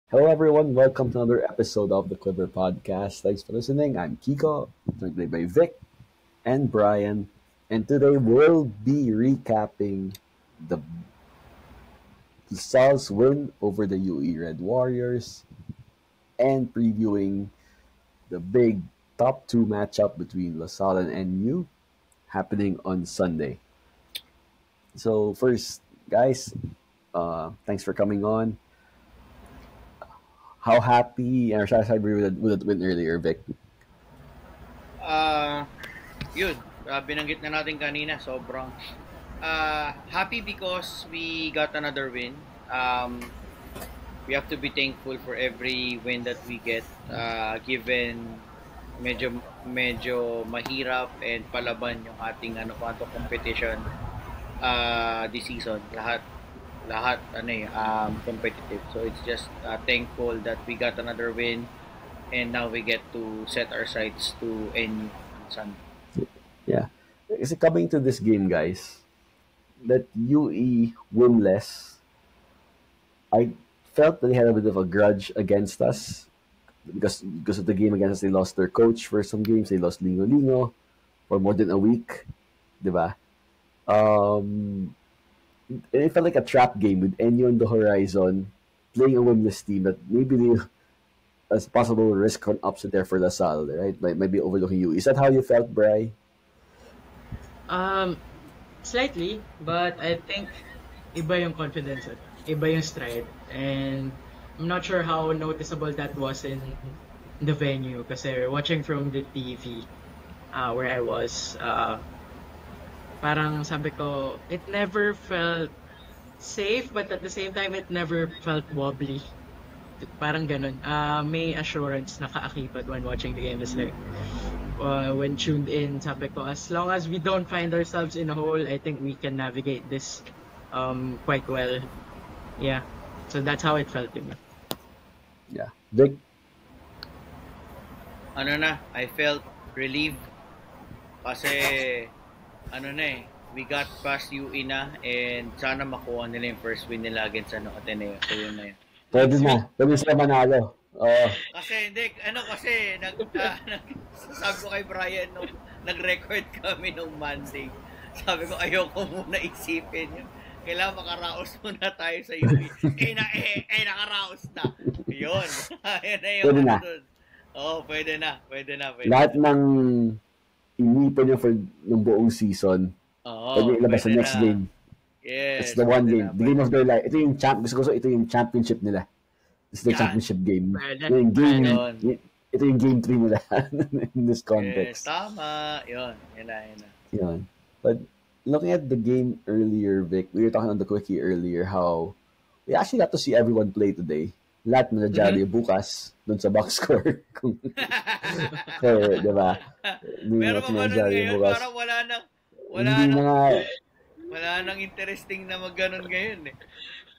Hello, everyone. Welcome to another episode of the Quiver Podcast. Thanks for listening. I'm Kiko, joined today by Vic and Brian. And today we'll be recapping the LaSalle's win over the UE Red Warriors and previewing the big top two matchup between LaSalle and NU happening on Sunday. So, first, guys, thanks for coming on. How happy or satisfied were you with the win earlier, Vic? Ah, Yun, binanggit na natin kanina, sobrang happy because we got another win. We have to be thankful for every win that we get, given medyo mahirap and palaban yung ating competition this season. Lahat competitive. So it's just thankful that we got another win and now we get to set our sights to end on Sunday. Yeah. Kasi coming to this game, guys, that UE winless, I felt that they had a bit of a grudge against us because of the game against us. They lost their coach for some games. They lost Lingo Lingo for more than a week, diba? Um, it felt like a trap game with Enyo on the horizon, playing a winless team that maybe they as possible risk on upset there for LaSalle, right? Maybe overlooking you. Is that how you felt, Bry? Um, Slightly, but I think iba yung confidence at iba yung stride. And I'm not sure how noticeable that was in the venue kasi watching from the TV where I was, parang sabi ko, it never felt safe but at the same time it never felt wobbly. Parang ganun. May assurance na kaakibat when watching the game. It's like, when tuned in, sabi ko, as long as we don't find ourselves in a hole, I think we can navigate this quite well. Yeah. So that's how it felt to me. Yeah. Vic? I felt relieved kasi we got past UE na and sana makuha nila yung first win nila against Ateneo. So yun na yun. Pwede na. Pwede sila manalo. Kasi hindi, sabi ko kay Brian nung nag-record kami nung Monday. Sabi ko ayoko muna isipin yun. Kailangan makaraos muna tayo sa UE. Nakaraos na. Yun. Ayun na Pwede na. Pwede na. Lahat ng inipan niya for ng buong season, pwede ilabas sa next game. Yes. It's the one game. The game of their life. Ito yung ito yung championship nila. It's the championship game. Ito yung game 3 nila in this context. Yes, tama. Yun. Yun. But looking at the game earlier, Vic, we were talking on the quickie earlier how we actually got to see everyone play today. Lahat manajali bukas dun sa box score. Diba? Pero pa ngayon, parang wala nang interesting na magganon ngayon eh.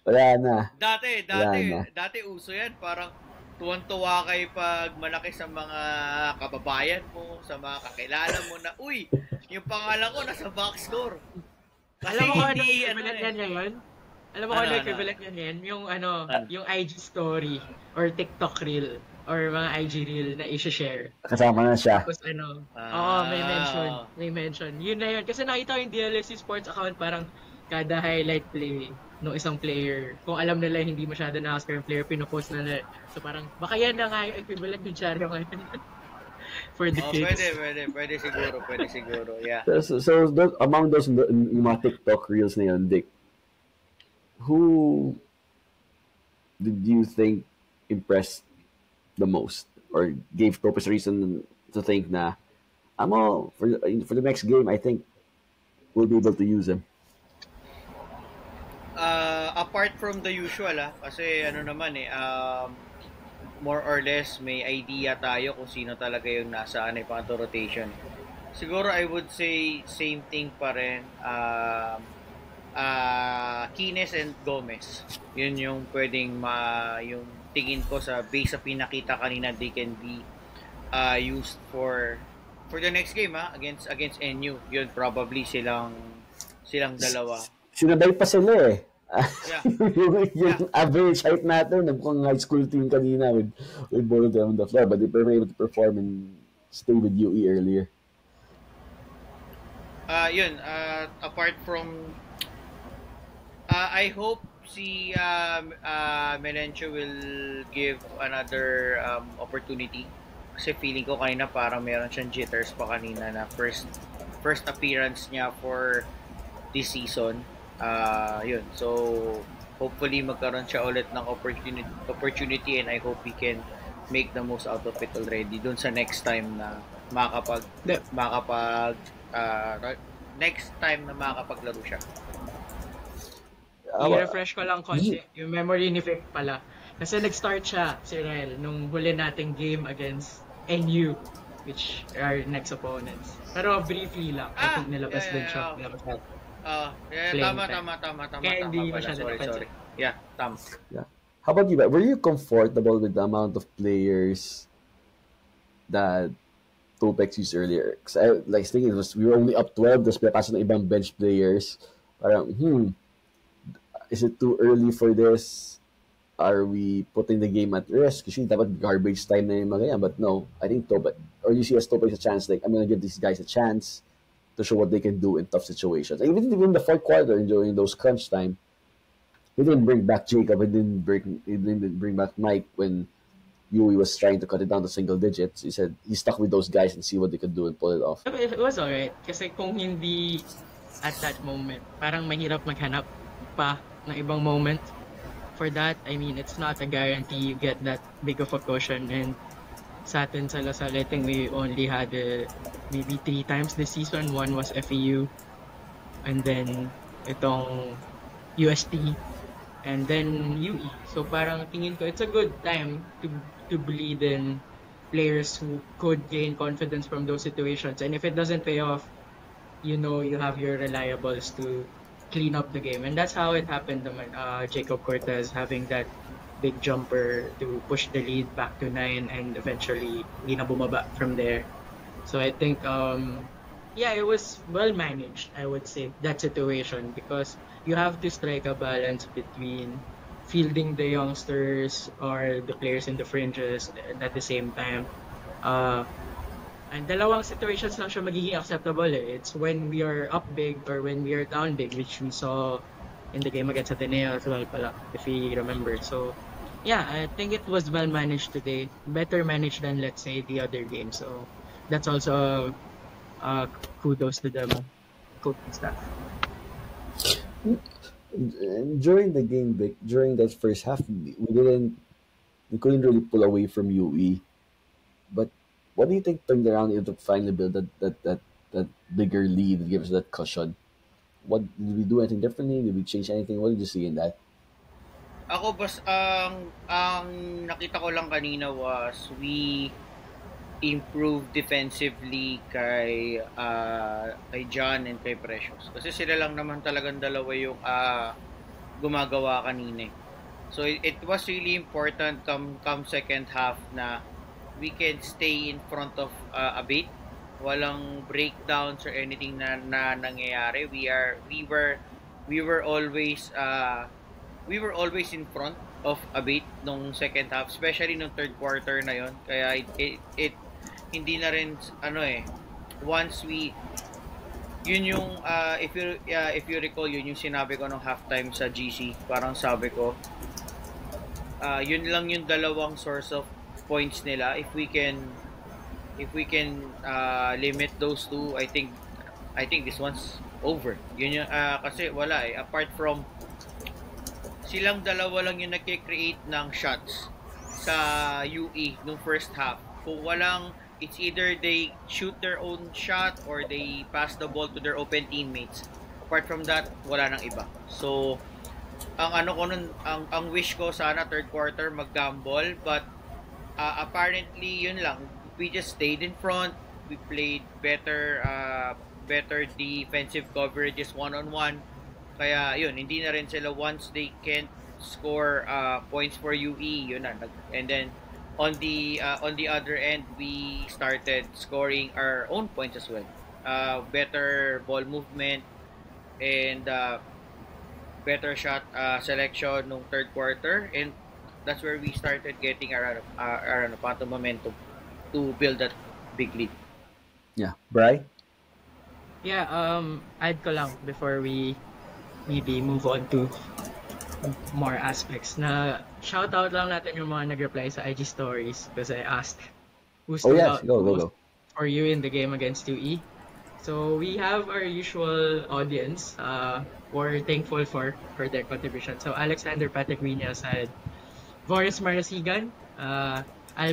Wala na. Dati uso yan. Parang tuwan-tuwa kayo pag malaki sa mga kababayan mo, sa mga kakilala mo na, uy, yung pangalan ko nasa box score. Kasi alam mo kung ano equivalent yan ngayon? Alam mo kung ano equivalent yan ngayon? Yung IG story or TikTok reel or mga IG reel na i-share. Kasama na siya. Tapos may mention. Yun na yun. Kasi nakita ko yung DLSC Sports account, parang kada highlight play ng isang player, kung alam nila hindi masyado na-Oscar yung player, pinopost na nila. So parang, baka yan na nga yung equivalent ng Chario ngayon. For the kids. Pwede siguro. Yeah. So among those yung mga TikTok reels na yun, Dick, who did you think impressed the most or gave purpose reason to think na for the next game I think we'll be able to use him? Apart from the usual kasi more or less may idea tayo kung sino talaga yung nasa panto rotation. Siguro I would say same thing pa rin. Kines and Gomez. Yun yung pwedeng yung tingin ko sa base sa pinakita kanina, they can be used for the next game against NU. Yun probably silang dalawa. Sinabay pa sila eh. Yeah. yung Yeah. average height natin, mukhang high school team kanina with both of them on the floor, but they were able to perform and stay with UE earlier. Yun, apart from I hope si Melencio will give another opportunity. Kasi feeling ko kanina parang meron siyang jitters pa kanina na first appearance niya for this season. Yun. So hopefully magkaroon siya ulit ng opportunity and I hope he can make the most out of it already dun sa next time na makapag next time na makapaglaro siya. I-refresh ko lang konti. Yung memory ni Vic pala. Kasi nag-start siya, si Rel, nung huli nating game against NU, which are next opponents. Pero briefly lang. I think nilabas din siya. Tama. Kaya hindi pala. masyado Sorry. Yeah, tama. Yeah. How about you, Were you comfortable with the amount of players that Topex used earlier? Because I like thinking we were only up 12, tapos pinapasok ng ibang bench players. Parang, is it too early for this? Are we putting the game at risk? Kasi dapat garbage time na yung mga yan. But no, I think Topex, or you see as Topex a chance, like, I'm going to give these guys a chance to show what they can do in tough situations. And even in the fourth quarter, during those crunch time, he didn't bring back Jacob, he didn't bring back Mike when Yui was trying to cut it down to single digits. He said he stuck with those guys and see what they could do and pull it off. It was alright. Kasi kung hindi at that moment, parang mahirap maghanap pa ng ibang moment. For that, I mean, it's not a guarantee you get that big of a cushion. And sa atin sa Lasal, I think we only had maybe 3 times this season. One was FEU, and then itong UST, and then UE. So parang tingin ko, it's a good time to bleed in players who could gain confidence from those situations. And if it doesn't pay off, you know you have your reliables to clean up the game. And that's how it happened naman. Jacob Cortez having that big jumper to push the lead back to 9 and eventually hindi na bumaba from there. So I think, it was well managed, I would say, that situation, because you have to strike a balance between fielding the youngsters or the players in the fringes at the same time. And dalawang situations lang siya magiging acceptable eh. It's when we are up big or when we are down big, which we saw in the game against Ateneo as well pala, if you remember. So, yeah, I think it was well managed today. Better managed than, let's say, the other game. So, that's also kudos to the coaching staff. During the game, Vic, during that first half, we couldn't really pull away from UE. But what do you think turned around to finally build that bigger lead that gives us that cushion? What did we do anything differently? Did we change anything? What did you see in that? Ako ang nakita ko lang kanina was we improved defensively kay John and kay Precious. Kasi sila lang naman talagang dalawa yung gumagawa kanina. So it was really important come second half na we can stay in front of a bit. Walang breakdowns or anything na nangyayari. We were always in front of a bit nung second half, especially nung third quarter na yon. Kaya it hindi na rin once we yun yung if you recall, yun yung sinabi ko nung halftime sa GC. Parang sabi ko yun lang yung dalawang source of points nila. If we can limit those two, I think this one's over. Yun yung kasi wala apart from silang dalawa lang yung nagke-create ng shots sa UE nung first half. Kung walang, it's either they shoot their own shot or they pass the ball to their open teammates. Apart from that, wala nang iba. So ang wish ko sana third quarter mag-gamble, but apparently yun lang, we just stayed in front. We played better defensive coverages one-on-one. Kaya yun, hindi na rin sila once they can't score points for UE, yun na. And then on the other end, we started scoring our own points as well. Better ball movement and better shot selection nung third quarter, and that's where we started getting our momentum to build that big lead. Yeah. Bri? Yeah, add ko lang before we maybe move on to more aspects na shout out lang natin yung mga nag-reply sa IG stories because I asked who Oh, stood yes. out Go, go, most go. for you in the game against 2E. So we have our usual audience. We're thankful for their contribution. So Alexander Patrick Viña said, Boris Marasigan, Al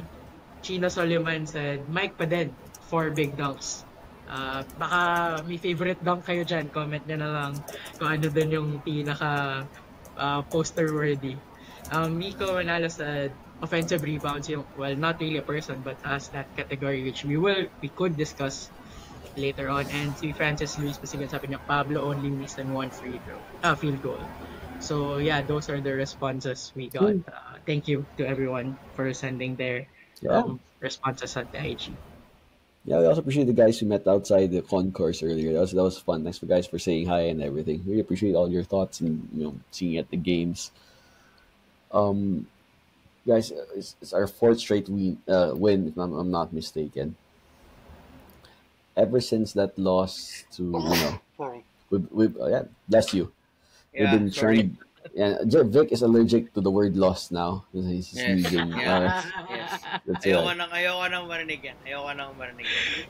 Chino Soliman said, Mike Paden, 4 big dunks. Baka may favorite dunk kayo dyan. Comment nyo na lang kung ano din yung pinaka poster worthy. Miko Manalo said, offensive rebounds, yung, well, not really a person, but as that category which we could discuss later on. And si Francis Luis Pasigan sabi niya, Pablo only missed on one field goal. So yeah, those are the responses we got. Thank you to everyone for sending their Yeah. responses at the IG. Yeah, we also appreciate the guys who met outside the concourse earlier. That was fun. Thanks for guys for saying hi and everything. Really appreciate all your thoughts and seeing at the games. Guys, it's our fourth straight win, if I'm not mistaken. Ever since that loss to Sorry. yeah, bless you. We've been Sorry. trying. Yeah, Vic is allergic to the word loss now. He's Yes. sneezing. Yeah. Yes. That's Ayoko right. nang marinig yan. Ayoko nang marinig yan.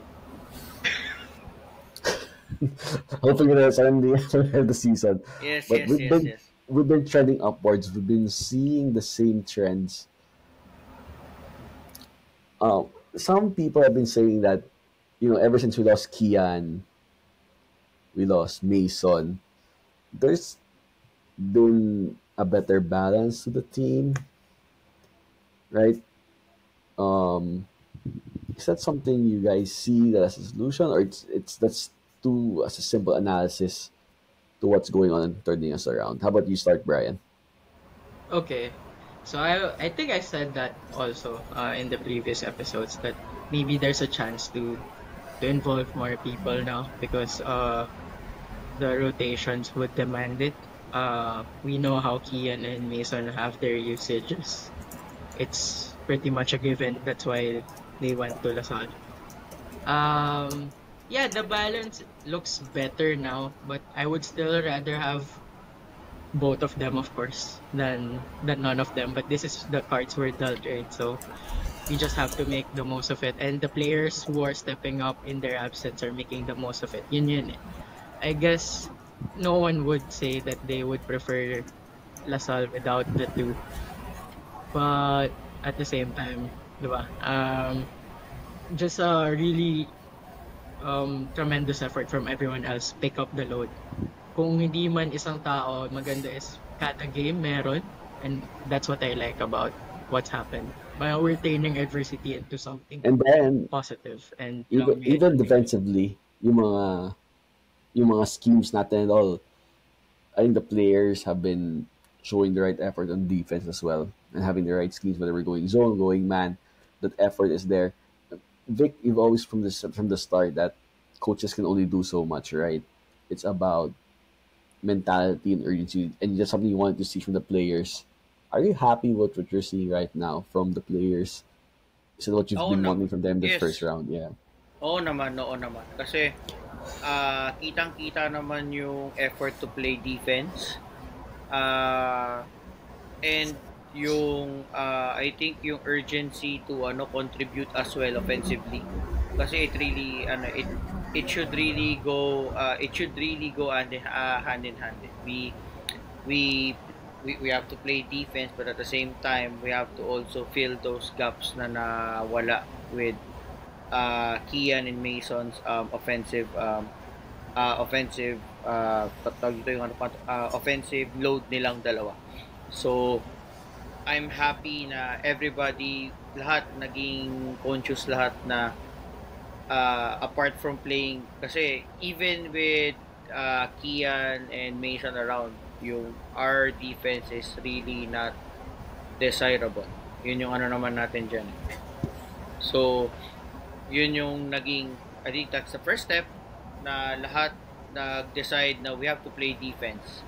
Hoping that suddenly the season. Yes, But yes. we've been trending upwards. We've been seeing the same trends. Some people have been saying that, ever since we lost Kian, we lost Mason, there's been a better balance to the team, right? Um, is that something you guys see that as a solution, or that's too as a simple analysis to what's going on and turning us around? How about you start, Brian? Okay. So I think I said that also in the previous episodes that maybe there's a chance to involve more people now because the rotations would demand it. We know how Kian and Mason have their usages. It's pretty much a given. That's why they went to Lasal. Yeah, the balance looks better now, but I would still rather have both of them, of course, than none of them. But this is the cards we're dealt, right? So we just have to make the most of it. And the players who are stepping up in their absence are making the most of it. Yun. I guess no one would say that they would prefer Lasal without the two. But at the same time, diba? Just a really tremendous effort from everyone else. Pick up the load. Kung hindi man isang tao, maganda is kada game meron. And that's what I like about what's happened. We're turning adversity into something And Brian, positive. And even defensively, yung mga schemes natin and all, I think the players have been showing the right effort on defense as well and having the right schemes, whether we're going zone, going man, that effort is there. Vic, you've always from the start that coaches can only do so much, right? It's about mentality and urgency, and just something you wanted to see from the players. Are you happy with what you're seeing right now from the players? Is it what you've been wanting from them the Yes. first round? Yeah. Oo naman. Kasi kitang-kita naman yung effort to play defense. And yung I think yung urgency to contribute as well offensively. Kasi it should really go hand in hand. We have to play defense, but at the same time we have to also fill those gaps na nawala with Kian and Mason's offensive offensive load nilang dalawa. So I'm happy na everybody, lahat naging conscious lahat na apart from playing, kasi even with Kian and Mason around, our defense is really not desirable. Yun yung naman natin dyan. So yun yung naging, I think that's the first step na lahat nag-decide na we have to play defense.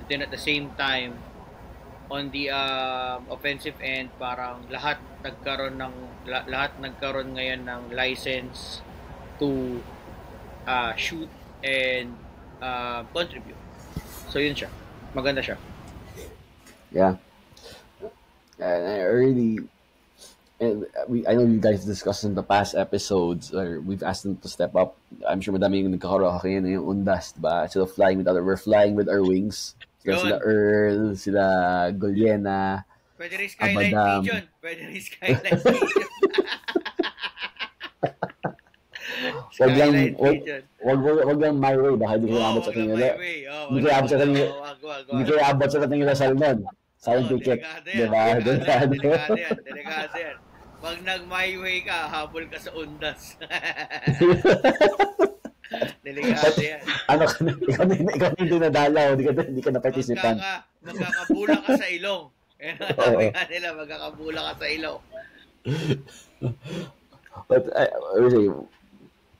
Then at the same time, on the offensive end, parang lahat nagkaroon ngayon ng license to shoot and contribute. So yun siya. Maganda siya. Yeah. And I really, and I know you guys discussed in the past episodes, or we've asked them to step up. I'm sure madami yung nagkakaroon kayo na yung undas, diba? Instead of flying with we're flying with our wings. Sila Yun. Earl, sila Goliena, Pwede rin skyline Abadam. pigeon. Pwede rin skyline pigeon. Skyline pigeon. Wag lang my way, baka hindi kayo abot sa tingin nila. Hindi kayo abot sa tingin nila. Hindi kayo abot sa tingin nila sa Salmon. Silent ticket. Diba? Delikado yan. Pag nag-my way ka, habol ka sa undas. Delikado yan. Ano ka na? Ikaw hindi nadalaw. Hindi ka na participant. Magkakabula ka sa ilong. Sabi nga nila, magkakabula ka sa ilong. But I would say,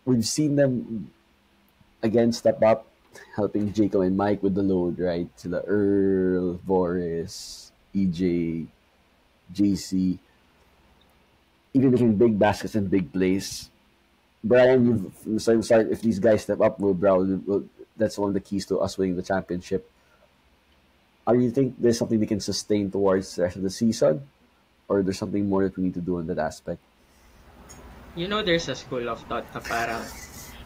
we've seen them again step up, helping Jacob and Mike with the load, right? Sila Earl, Boris, EJ, JC, even making big baskets and big plays. Brian, if these guys step up, that's one of the keys to us winning the championship. Are you think there's something we can sustain towards the rest of the season? Or there's something more that we need to do in that aspect? You know, there's a school of thought na parang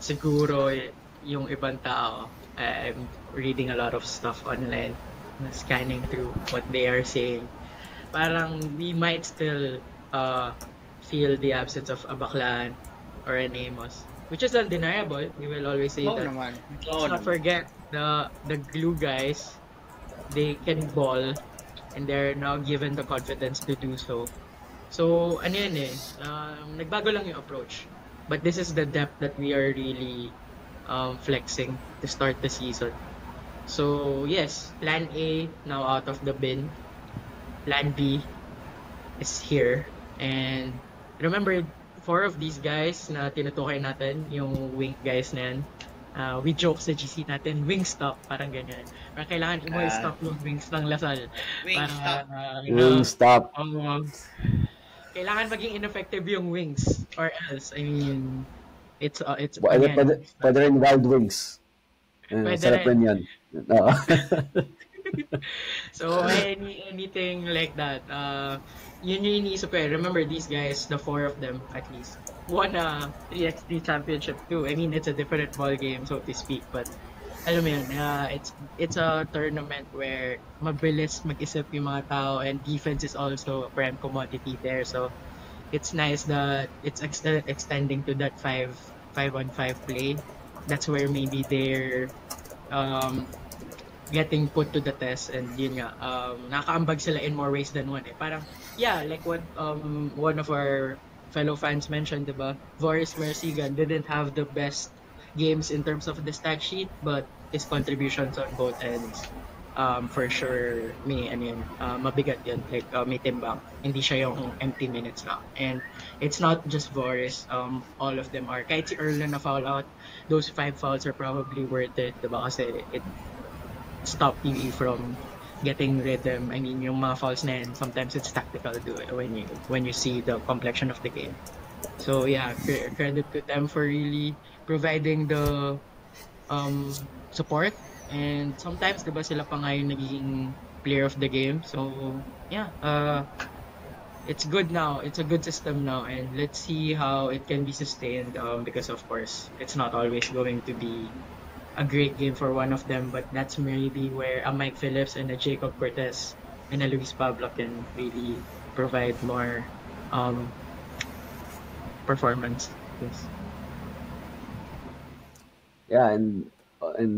siguro yung ibang tao, I'm reading a lot of stuff online, scanning through what they are saying. Parang we might still feel the absence of a Baclan or an Amos, which is undeniable. We will always say that. Let's not forget the glue guys. They can ball, and they're now given the confidence to do so. So, ano yan nagbago lang yung approach. But this is the depth that we are really flexing to start the season. So, yes, Plan A now out of the bin. Plan B is here. And remember, 4 of these guys na tinutukoy natin, yung wing guys na yan, we joke sa GC natin, wing stop, parang ganyan. Parang kailangan stop yung wings ng Lasal. Wing stop. Kailangan maging ineffective yung wings, or else, I mean, it's pwede rin wild wings. Sarap rin yan. So, anything like that, yun yung iniisip ko. Remember, these guys, the 4 of them, at least, won a 3x3 championship too. I mean, it's a different ball game, so to speak, but alam mo yun, it's a tournament where mabilis mag-isip yung mga tao, and defense is also a prime commodity there. So it's nice that it's extending to that 5-on-5 play. That's where maybe they're getting put to the test, and yun nga, nakaambag sila in more ways than one. Parang, yeah, like what one of our fellow fans mentioned, diba? Voris Mercigan didn't have the best games in terms of the stat sheet, but his contributions on both ends, for sure, mabigat yun. Like, may timbang. Hindi siya yung empty minutes lang. And it's not just Voris, all of them are. Kahit si Earl na foul out, those 5 fouls are probably worth it, diba? Kasi it stopped UE from getting rhythm. I mean, yung mga fouls na yun, sometimes it's tactical when you see the complexion of the game. So yeah, credit to them for really providing the support, and sometimes diba sila pa nga yung naging player of the game. So yeah, it's good now. It's a good system now, and let's see how it can be sustained, because of course it's not always going to be a great game for one of them, but that's maybe where a Mike Phillips and a Jacob Cortez and a Luis Pablo can really provide more performance. Yes. Yeah, and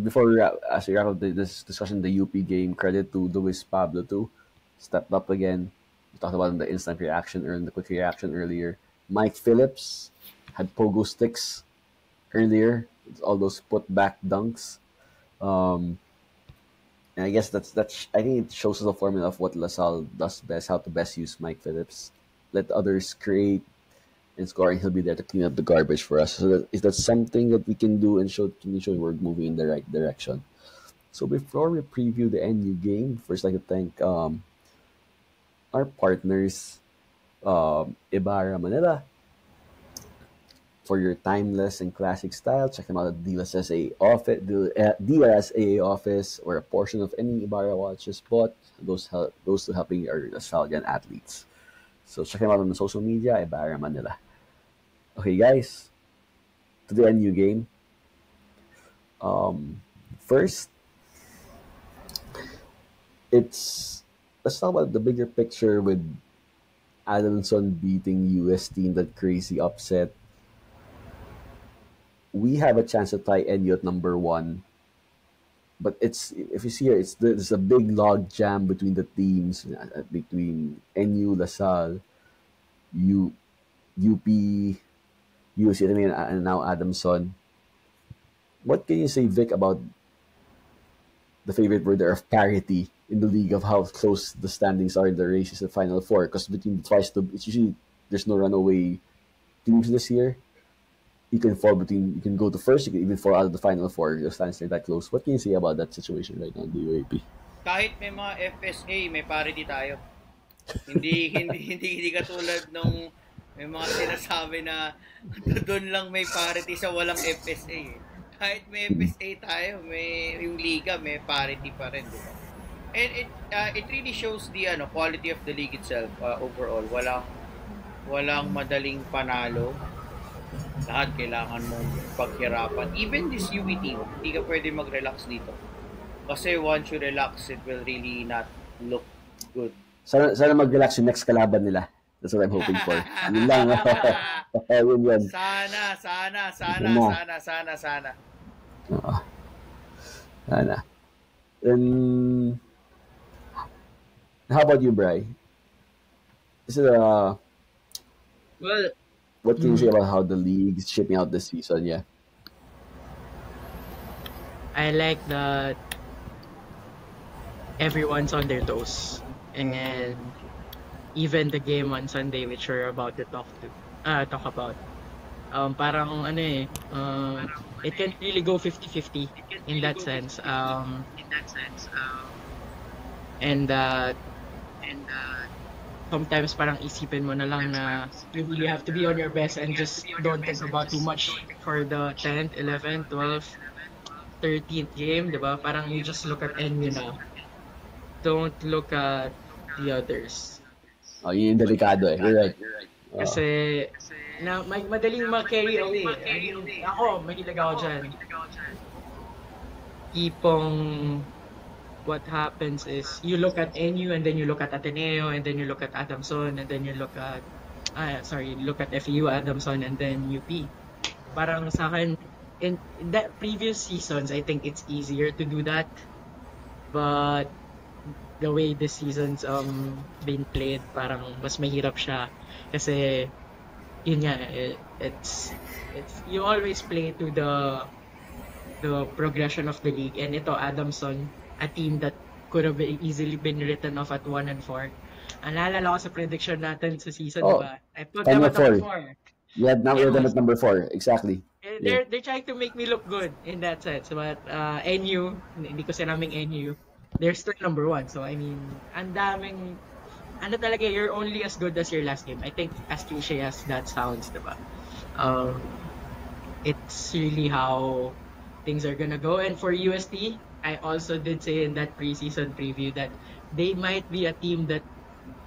before as we wrap up this discussion, the UP game, credit to Luis Pablo too, stepped up again. We talked about the instant reaction or the quick reaction earlier. Mike Phillips had pogo sticks earlier, all those put back dunks. And I guess that's I think it shows us the formula of what LaSalle does best, how to best use Mike Phillips. Let others create and score, and he'll be there to clean up the garbage for us. So is that something that we can do and show we're moving in the right direction? So before we preview the NU game, first I'd like to thank our partners, Ibarra Manila, for your timeless and classic style. Check them out at DLSA office, DLSAA office, or a portion of any Ibarra watches bought. Those to helping our Nostalgian athletes. So check them out on the social media, Ibarra Manila. Okay, guys, to the NU game. First, let's talk about the bigger picture with Adamson beating UST in that crazy upset. We have a chance to tie NU at number one, but it's if you see here, there's a big log jam between the teams, between NU, LaSalle, U, UP, UC, and now Adamson. What can you say, Vic, about the favorite word there of parity in the league, of how close the standings are in the races to Final Four? Because between it's usually there's no runaway teams this year. You can go to first, you can even fall out of the Final Four. Your standings are that close. What can you say about that situation right now in the UAP? Kahit may mga FSA, may parity tayo. hindi katulad nung may mga sinasabi na doon lang may parity sa walang FSA. Kahit may FSA tayo, may yung liga, may parity pa rin, di ba? And it really shows the quality of the league itself overall. Walang madaling panalo. Lahat kailangan mong paghirapan. Even this UP team, hindi ka pwede mag-relax dito. Kasi once you relax, it will really not look good. Sana mag-relax yung next kalaban nila. That's what I'm hoping for. Yun lang. Yun. Sana. Sana. And how about you, Bri? Is it Well, what can you say about how the league is shaping out this season? Yeah. I like that everyone's on their toes, and even the game on Sunday, which we're about to talk about, parang it can really go 50-50 in that sense. And sometimes parang isipin mo na lang na you really have to be on your best and just don't think about too much for the 10th, 11th, 12th, 13th game, diba? Parang you just look at NU na. Don't look at the others. Oh, yun yung delikado eh. You're right. Kasi madaling ma-carry away. Ako, mahilig ako dyan. Tipong what happens is you look at NU and then you look at Ateneo and then you look at Adamson and then you look at look at FEU, Adamson, and then UP. Parang sa akin, in that previous seasons, I think it's easier to do that. But the way this season's been played, parang mas mahirap siya. Kasi yun nga, it's you always play to the progression of the league. And ito, Adamson, a team that could have easily been written off at 1-4. Ang naalala ko sa prediction natin sa season, diba? I put them at number 4. Yeah, now we're them at number 4. Exactly. They're trying to make me look good in that sense. But NU, hindi ko sinaming NU, they're still number 1. So, I mean, ang daming, talaga, you're only as good as your last game. I think, as cliche as that sounds, diba? It's really how things are gonna go. And for UST, I also did say in that preseason preview that they might be a team that,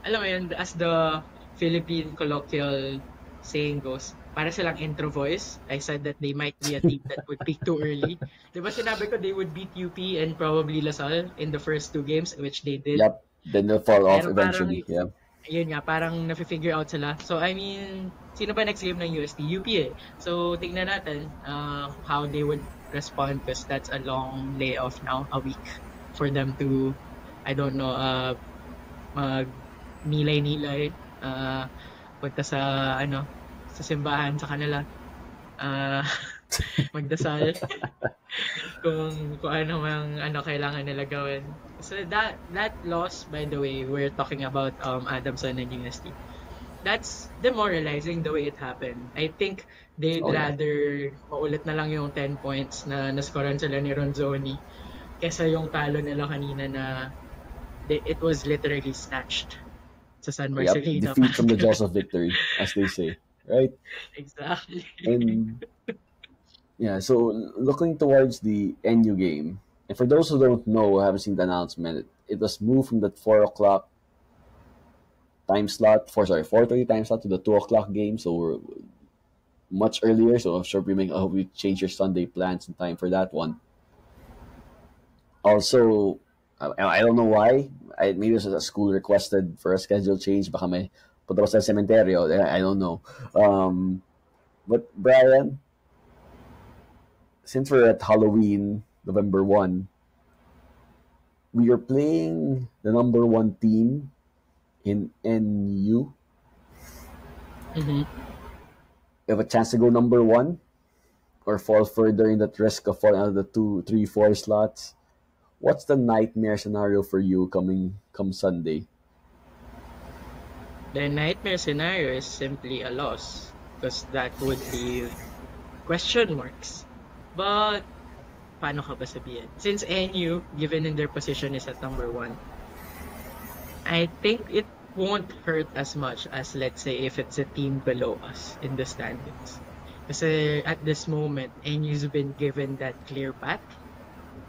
alam mo yun, as the Philippine colloquial saying goes, para silang intro voice. I said that they might be a team that would peak too early. Diba sinabi ko they would beat UP and probably LaSalle in the first 2 games, which they did. Yep. Then they'll fall off eventually. Yeah. Yun nga, parang nafe-figure out sila. So, I mean, sino ba next game ng UST? UP eh. So, tingnan natin how they would respond, because that's a long layoff now, a week, for them to, I don't know, nilay-nilay, punta sa, sa simbahan sa kanila, magdasal, kung ano mang kailangan nila gawin. So that loss, by the way, we're talking about Adamson and UST. That's demoralizing the way it happened. I think they'd rather maulit na lang yung 10 points na naskoran sila ni Ronzoni kesa yung talo nila kanina na it was literally snatched sa San Yep, Marcelino. defeat from the jaws of victory, as they say, right? Exactly. And yeah, so looking towards the NU game, and for those who don't know, haven't seen the announcement, it was moved from that 4 o'clock time slot, 4:30 time slot to the 2 o'clock game. So we're much earlier. So I'm sure I hope you change your Sunday plans in time for that one. Also, I don't know why. Maybe it was a school requested for a schedule change. Baka may punta pa sa cementerio. I don't know. But Brian, since we're at Halloween, November 1, we are playing the number 1 team in NU. Mm-hmm. We have a chance to go number 1 or fall further in that risk of falling out of the 2, 3, 4 slots. What's the nightmare scenario for you come Sunday? The nightmare scenario is simply a loss because that would be question marks. But paano ka ba sabihin? Since NU, given in their position, is at number 1, I think it won't hurt as much as, let's say, if it's a team below us in the standings. Kasi at this moment, NU's been given that clear path.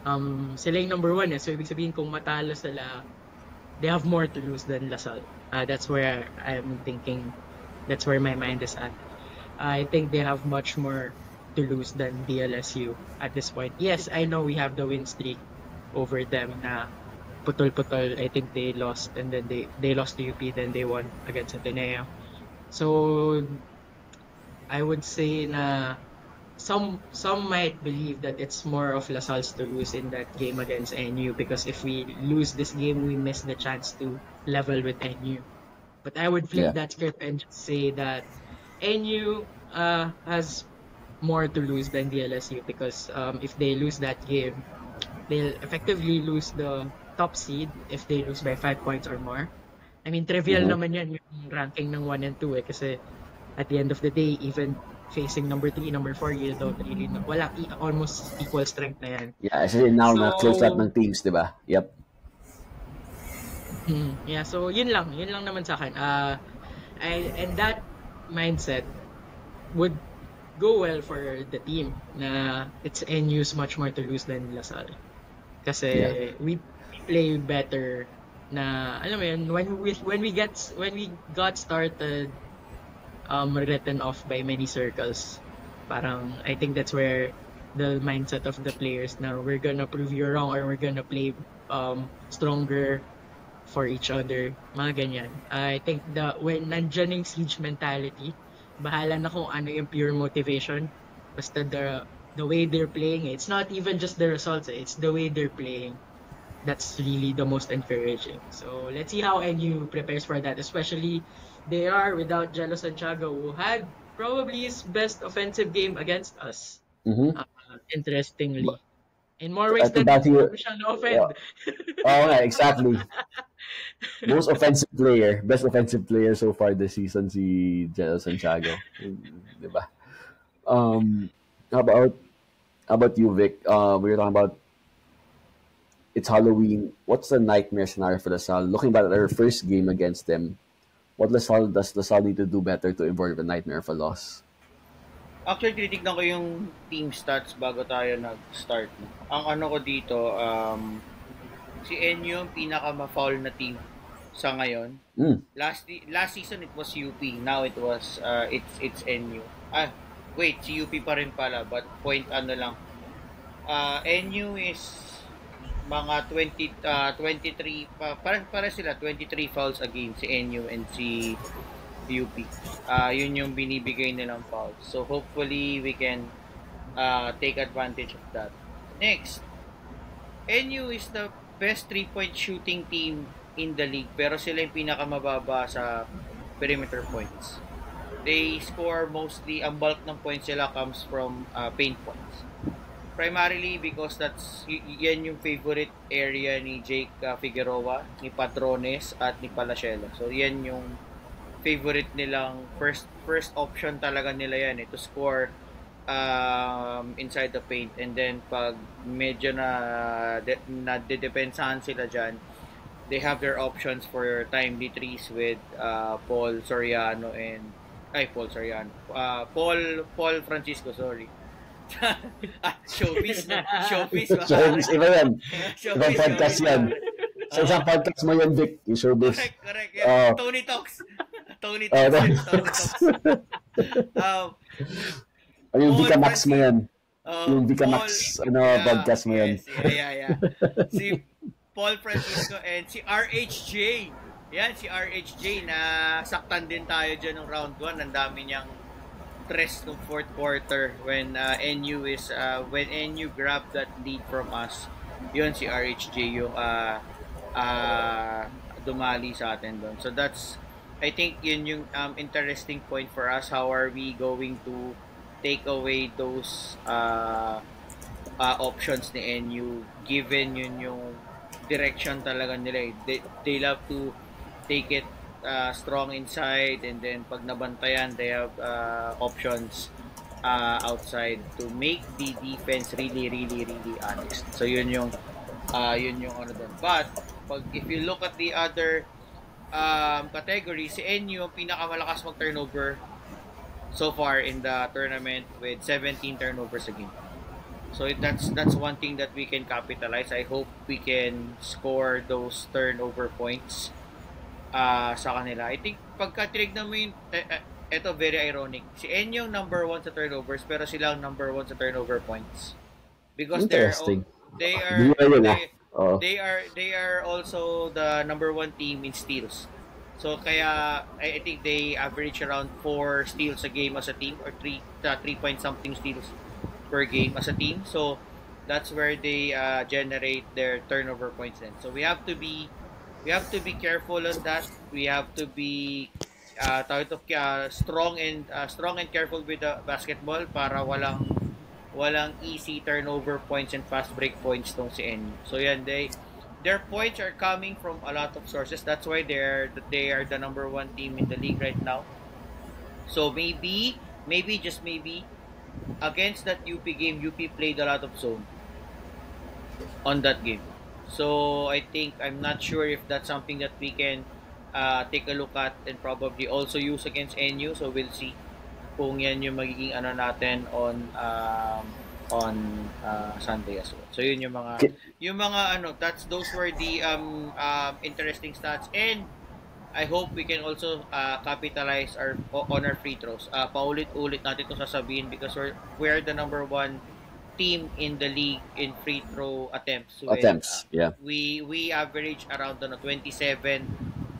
Sila yung number 1 so ibig sabihin kung matalo sila, they have more to lose than Lasal. That's where I'm thinking, that's where my mind is at. I think they have much more to lose than DLSU at this point. Yes, I know we have the win streak over them na putol-putol. I think they lost and then they lost to UP, then they won against Ateneo. So I would say na some might believe that it's more of Lasalle's to lose in that game against NU because if we lose this game, we miss the chance to level with NU. But I would flip that script and just say that NU has more to lose than DLSU because if they lose that game, they'll effectively lose the top seed if they lose by 5 points or more. I mean, trivial naman yan yung ranking ng 1 and 2 kasi at the end of the day, even facing number 3, number 4, you don't really know. Wala, almost equal strength na yan. Yeah, actually now na close lahat ng teams, di ba? Yep. Yeah, so yun lang naman sa akin. And that mindset would go well for the team na it's NU's much more to lose than Lasal. Kasi we play better na, alam mo yun, when we got started written off by many circles. Parang, I think that's where the mindset of the players now, we're gonna prove you wrong or we're gonna play stronger for each other. Mga ganyan. I think when nandyan yung siege mentality, bahala na kung ano yung pure motivation. Basta the way they're playing, it's not even just the results, it's the way they're playing. That's really the most encouraging. So, let's see how NU prepares for that, especially they are without Jello Santiago, who had probably his best offensive game against us. Interestingly. In more ways than we shall offend. Exactly. Most offensive player, best offensive player so far this season, si Jello Santiago. Diba? How about you, Vic? We were talking about it's Halloween. What's the nightmare scenario for Lasal? Looking back at our first game against them, what does Lasal need to do better to avoid the nightmare of a loss? Actually, titignan ko yung team stats bago tayo nag-start. Ang ano ko dito, si NU yung pinaka-ma-foul na team sa ngayon. Last season it was UP. Now it was it's NU. Wait, si UP pa rin pala, but point ano lang. NU is mga 23 para sila 23 fouls a game si NU and si UP. Yun yung binibigay nilang fouls. So hopefully we can take advantage of that. Next, NU is the best 3-point shooting team in the league pero sila yung pinakamababa sa perimeter points. They score mostly, ang bulk ng points sila comes from paint points. Primarily because yan yung favorite area ni Jake Figueroa, ni Patrones at ni Palacelo. So yan yung favorite nilang first option talaga nila yan to score inside the paint, and then pag medyo na dedepensahan sila dyan, they have their options for timely threes with Paul Soriano and Paul Soriano. Paul Francisco, sorry. Showbiz, no? Showbiz, Showbiz, iba yan. Ibang Showbiz, podcast showbiz. yan. Sa isang podcast mo yan, Vic, yung showbiz. Correct. Yeah. Oh. Tony Talks. Tony Talks. Um, Yung Paul Vika Max mo yan. Yung Vika Paul, Max, podcast mo yan. yes, yeah. Si Paul Francisco and si RHJ. Yan, si RHJ na saktan din tayo dyan ng round 1. Ang dami niyang stress ng fourth quarter when when NU grabbed that lead from us. Yun si RHJ yung dumali sa atin doon. So that's, I think yun yung interesting point for us. How are we going to take away those options ni NU given yun yung direction talaga nila. They love to take it strong inside, and then pag nabantayan they have options outside to make the defense really honest. So yun yung ano doon. But if you look at the other category, si NU ang pinakamalakas mag turnover so far in the tournament with 17 turnovers a game. So that's one thing that we can capitalize. I hope we can score those turnover points sa kanila. I think pagka tinignan mo yung ito very ironic. Si NU yung number 1 sa turnovers pero sila ang number 1 sa turnover points. Because they are also the number 1 team in steals. So kaya I think they average around 4 steals a game as a team, or 3 point something steals per game as a team. So that's where they generate their turnover points in. So we have to be careful on that. We have to be strong and careful with the basketball para walang easy turnover points and fast break points tong si NU. So yan, their points are coming from a lot of sources. That's why they are the number 1 team in the league right now. So maybe just maybe against that UP game, UP played a lot of zone on that game. So I think, I'm not sure if that's something that we can take a look at and probably also use against NU. So we'll see kung yan yung magiging ano natin on Sunday as well. So yun yung mga those were the interesting stats, and I hope we can also capitalize on our free throws. Paulit-ulit natin ito sasabihin because we're the number 1 team in the league in free throw attempts. Yeah. We average around 27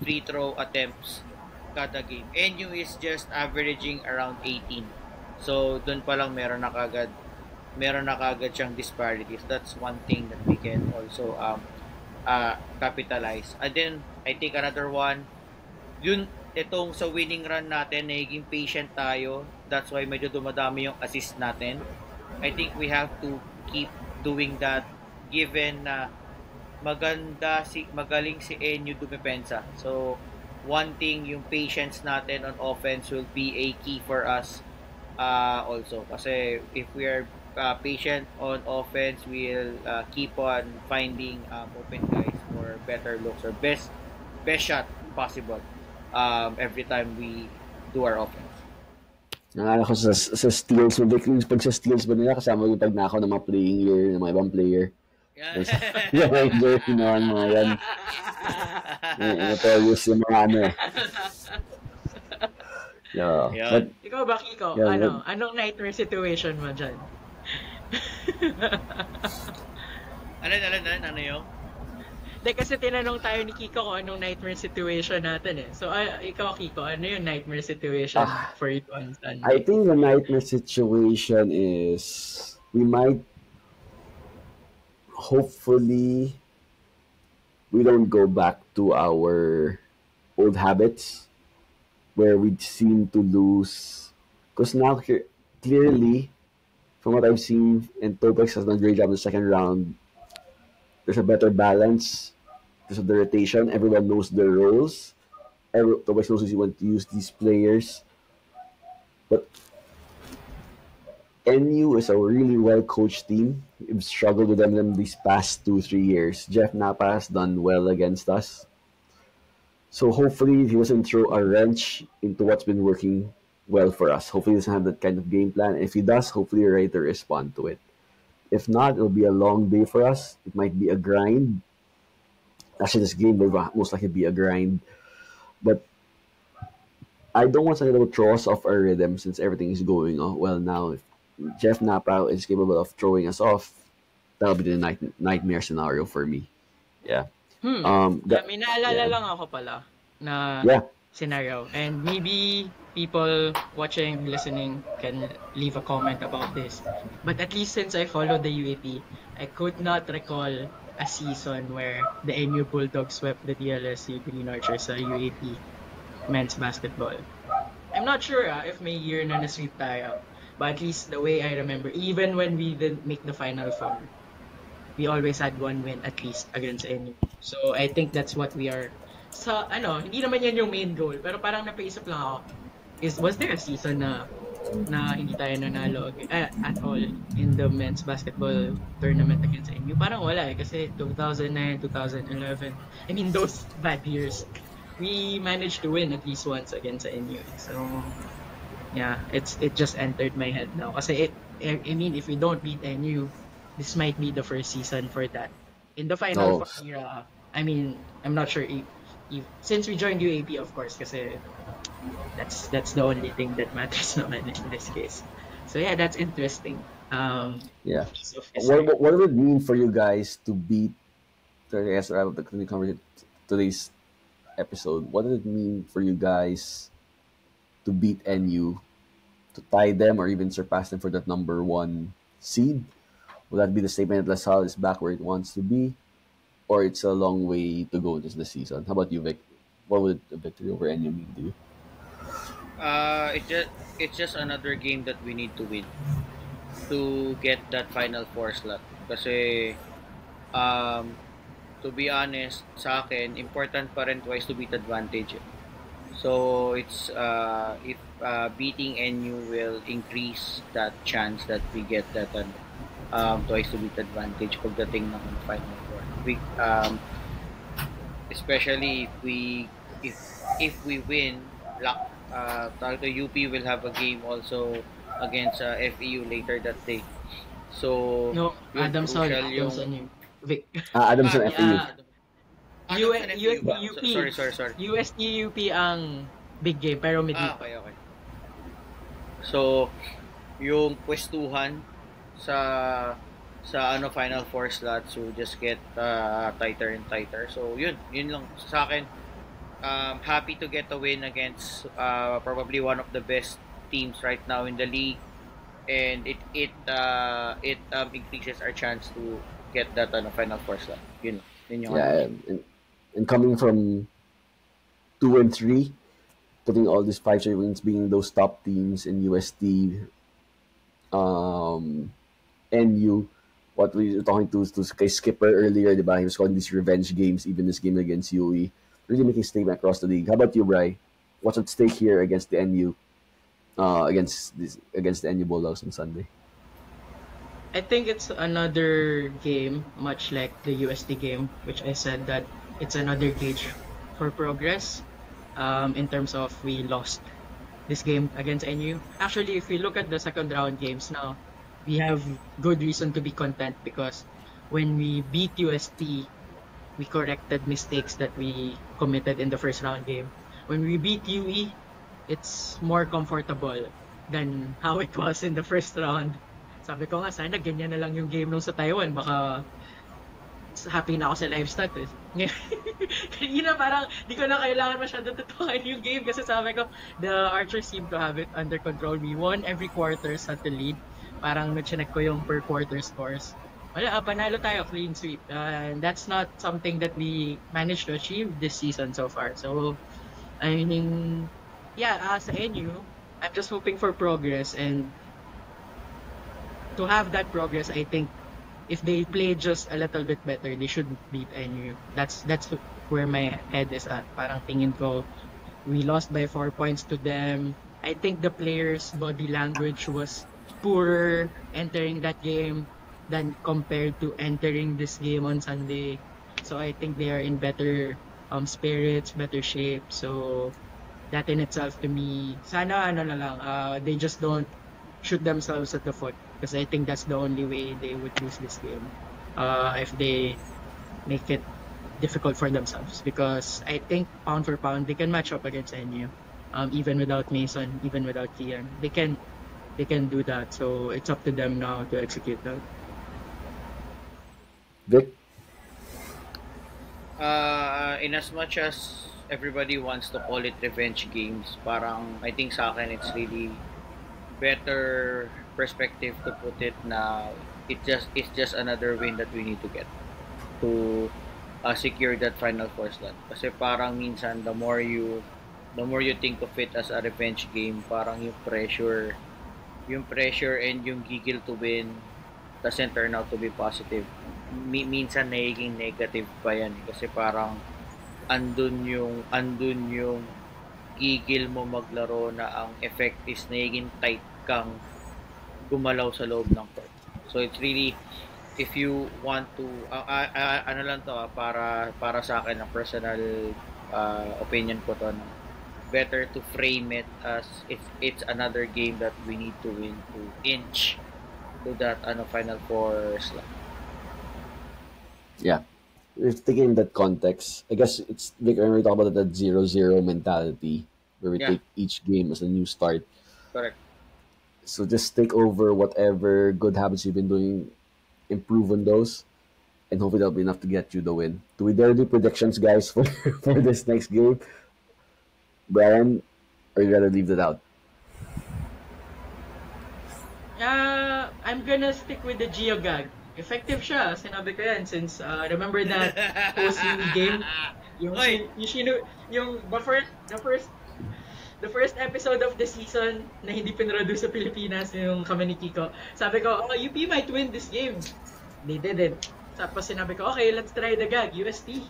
free throw attempts kada game. NU is just averaging around 18. So doon pa lang meron na kagad siyang disparities. That's one thing that we can also capitalize. And then I think another one, itong sa winning run natin, naging patient tayo. That's why medyo dumadami yung assist natin. I think we have to keep doing that given na magaling si NU dumepensa. So one thing, yung patience natin on offense will be a key for us also. Kasi if we are patient on offense, we'll keep on finding open guys for better looks or best shot possible every time we do our offense. Naalala ko sa steals, pag sa steals ba nila, kasama yung pagnakaw ng mga playing year, ng mga ibang player. Yung Ranger, mga yan. Notorious yung mga ano eh. Yeah. Ikaw ba, Kiko? Anong nightmare situation mo dyan? Ano yung? Kasi tinanong tayo ni Kiko kung anong nightmare situation natin eh. So, ikaw, Kiko, ano yung nightmare situation for you on Sunday? I think the nightmare situation is we might, hopefully, we don't go back to our old habits where we seem to lose. Because now, clearly, from what I've seen, and Topex has done a great job in the second round, there's a better balance because of the rotation. Everyone knows their roles. Topex knows when to use these players. But NU is a really well coached team. We've struggled with them these past 2 3 years. Jeff Napa has done well against us. So hopefully he doesn't throw a wrench into what's been working well for us. Hopefully he doesn't have that kind of game plan. If he does, hopefully you're ready to respond to it. If not, it'll be a long day for us. It might be a grind. Actually, this game will most likely be a grind. But I don't want something that will throw us off our rhythm since everything is going well now. If Jeff Napa is capable of throwing us off, that'll be the nightmare scenario for me. Yeah. May naalala Yeah. lang ako pala na Yeah. scenario. And maybe people watching, listening can leave a comment about this. But at least since I followed the UAP, I could not recall a season where the NU Bulldogs swept the DLSU Green Archers sa UAP men's basketball. I'm not sure if may year na na-sweep tayo. But at least the way I remember, even when we didn't make the Final Four, we always had one win at least against NU. So I think that's what we are hindi naman yan yung main goal, pero parang napaisip lang ako, was there a season na hindi tayo nanalo at all in the men's basketball tournament against NU? Parang wala kasi 2009, 2011, I mean those bad years, we managed to win at least once against NU. So yeah, it just entered my head now kasi I mean if we don't beat NU, this might be the first season for that. In the Final Four era, I mean, I'm not sure if since we joined UAP, of course, kasi that's the only thing that matters naman in this case. So yeah, that's interesting. Yeah. Piece of history. What would it mean for you guys to beat today's episode? What did it mean for you guys to beat NU, to tie them or even surpass them for that #1 seed? Will that be the statement that LaSalle is back where it wants to be? Or it's a long way to go this season? How about you, Vic? What would a victory over NU mean to you? It's just another game that we need to win to get that Final Four slot. Kasi to be honest, sa akin, important pa rin twice to beat advantage. So it's if beating NU will increase that chance that we get that twice to beat advantage pagdating ng Final Four. Especially if we win, the UP will have a game also against FEU later that day. So No, yun, Adamson crucial yun. Vic. Adamson FEU. UST Sorry. UP ang big game pero midweek. Okay. So yung pwestuhan sa Final Four slots will just get tighter and tighter. So yun lang sa akin. Happy to get a win against probably one of the best teams right now in the league, and it increases our chance to get that Final Four slot. Yun yung Yeah, and coming from 2-3, putting all these 5 straight wins, being those top teams in UST, NU, what we were talking to kay Skipper earlier, diba? He was calling these revenge games, even this game against UE. Really making a statement across the league. How about you, Bri? What's at stake here against the NU, against the NU Bulldogs on Sunday? I think it's another game, much like the UST game, which I said that it's another gauge for progress. In terms of we lost this game against NU. Actually, if we look at the second round games now, we have good reason to be content because when we beat UST, we corrected mistakes that we committed in the first round game. When we beat UE, it's more comfortable than how it was in the first round. Sabi ko nga, sana ganyan na lang yung game nung sa Taiwan. Baka happy na ako sa live stat eh. Yun na parang di ko na kailangan masyado tutukan yung game kasi sabi ko, the Archers seem to have it under control. We won every quarter sa the lead. Parang na-check ko yung per quarter scores. Wala, panalo tayo, clean sweep. And that's not something that we managed to achieve this season so far. So, I mean, yeah, sa NU, I'm just hoping for progress and to have that progress, I think if they play just a little bit better, they should beat NU. That's where my head is at. Parang tingin ko, we lost by 4 points to them. I think the players' body language was poorer entering that game than compared to entering this game on Sunday. So I think they are in better spirits, better shape. So that in itself to me, sana ano na lang, they just don't shoot themselves at the foot, because I think that's the only way they would lose this game. If they make it difficult for themselves, because I think pound for pound they can match up against NU. Even without Mason, even without Kian, they can do that. So it's up to them now to execute that. Vic? In as much as everybody wants to call it revenge games, parang I think sa akin it's really better perspective to put it na it's just another win that we need to get to secure that final four slot. Kasi parang minsan the more you think of it as a revenge game, parang yung pressure and yung gigil to win doesn't turn out to be positive. Minsan nagiging negative pa yan kasi parang andun yung gigil mo maglaro na ang effect is nagiging tight kang gumalaw sa loob ng court. So it's really, if you want to ano lang to para sa akin ang personal opinion ko to, better to frame it as it's another game that we need to win to inch to that final four slot. Yeah. If taking that context, I guess it's like when we talk about that 0-0 mentality where we take each game as a new start. Correct. So just take over whatever good habits you've been doing, improve on those, and hopefully that'll be enough to get you the win. Do we dare do predictions, guys, for this next game? Brian, or you gotta leave that out? I'm gonna stick with the Geogag. Effective siya, sinabi ko yan, since remember that post-game game, yung the first episode of the season na hindi pinroduce sa Pilipinas, yung kami ni Kiko. Sabi ko, UP might win this game. They didn't. Tapos sinabi ko, okay, let's try the gag. UST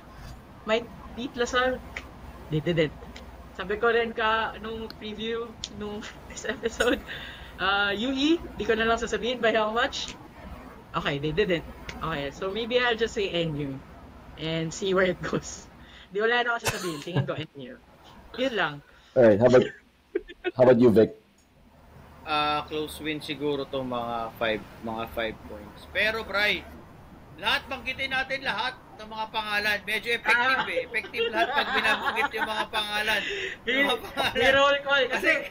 might beat Lasal. They didn't. Sabi ko rin nung preview nung this episode, UE, di ko na lang sasabihin by how much. Okay, they didn't. Okay, so maybe I'll just say NU and see where it goes. Di wala na ako sasabihin. Tingin ko NU. Yun lang. Alright, how about you, Vic? Close win siguro to mga 5 points. Pero Bri, lahat banggitin natin lahat ng mga pangalan. Medyo effective Effective lahat pag binabanggit yung mga pangalan. Roll call. Kasi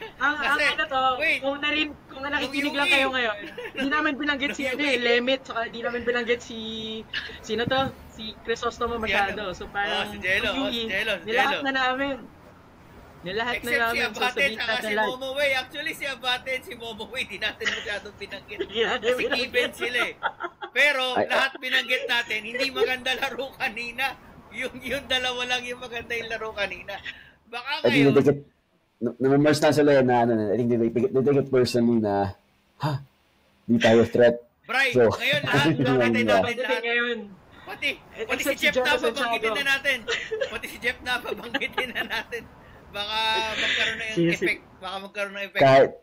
kung nakikinig lang kayo ngayon, di namin binanggit si Lemit, saka di namin binanggit sino to? Si Crisostomo masyado. So parang si Jello. Nilahat na namin. Except si Abate at si Momoway. Actually, si Abate at si Momoway, di natin masyadong binanggit. Kasi even sila Pero lahat binanggit natin, hindi maganda laro kanina. Yung dalawa lang yung maganda yung laro kanina. Baka ngayon... Namamers na sila na I think they take it personally na, di tayo threat. Bray, so, ngayon lahat natin ngayon. Pati si Jeff na pabanggitin na natin. Pati si Jeff na pabanggitin na natin. Baka magkaroon na yung effect.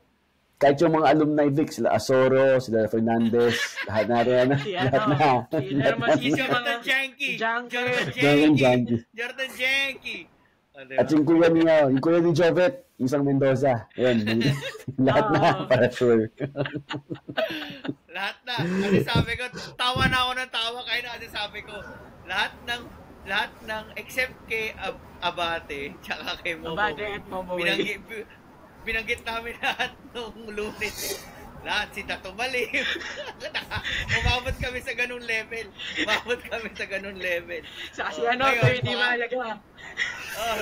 Kahit yung mga alumni Vic, sila Asoro, sila Fernandez, lahat na. Jordan Janky. At yung kuya ni Jovet, isang Mendoza. Yan, lahat na, para sure. Lahat na. Kasi sabi ko, tawa na ako ng tawa kayo na kasi sabi ko, lahat ng except kay Abate, tsaka kay Momo. Abate at Momo. Binanggit namin lahat nung Lunes. Lahat si Tato Malim. Umabot kami sa ganung level. Sa si Thirdy Malaga.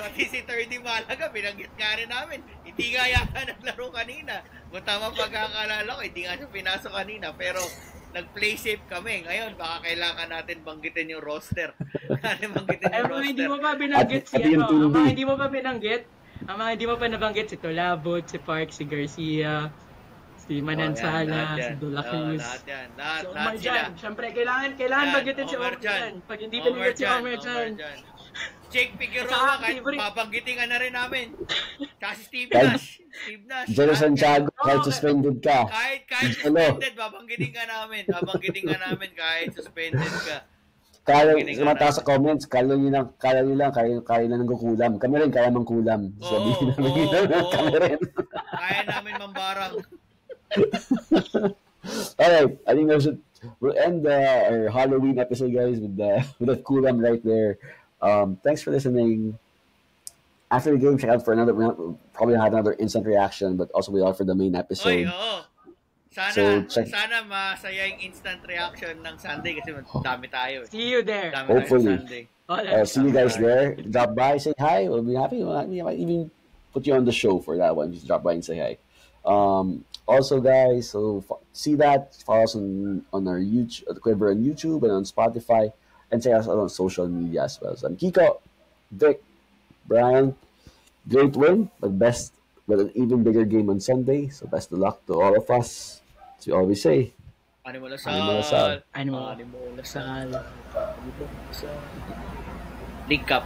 Pati si Thirdy Malaga, binanggit nga rin namin. Hindi nga yata naglaro kanina. Kung tama pagkakalala ko, hindi nga siya pinasok kanina. Pero nag-play safe kami. Ngayon, baka kailangan natin banggitin yung roster. Hindi mo pa binanggit ang mga hindi mo pa nabanggit, si Tolabot, si Park, si Garcia, si Manansala, si Dula Cruz. Lahat si Omar Jan. Siyempre, kailangan banggitin si Omar Jan. Pag hindi binanggit si Omar Jan. Jake Figueroa, Tsaka, kahit favorite. babanggitin ka na rin namin. Tsaka si Steve Kahit- Nash. Steve Nash. Jello Santiago, kahit Oo. suspended ka. Kahit Jello. suspended, babanggitin ka namin. Babanggitin ka namin kahit suspended ka. Kaya Babanggitin ka mataas sa namin. comments, kaya nyo lang, kaya na nangkukulam. Kami rin, kaya mangkulam. Sabihin namin, kami rin. Kaya namin mambarang. Alright, I think we'll end our Halloween episode, guys, with that kulam right there. Thanks for listening. After the game, check out for probably have another instant reaction, but also we offer the main Oy, episode. oo. Sana, So, check- sana masaya yung instant reaction ng Sunday kasi dami tayo. See you there. Dami Hopefully. tayo Sunday. See you guys there. Drop by, say hi. We'll be happy. We might even put you on the show for that one. Just drop by and say hi. Also, guys, so see that. Follow us on our YouTube, the Quiver on YouTube and on Spotify, and check us out on social media as well. So I'm Kiko, Vic, Brian. Great win, but an even bigger game on Sunday. So best of luck to all of us. As we always say. Animal Animal Asal. Asal. Animal Animal Asal. Asal. Animal Asal. League Cup.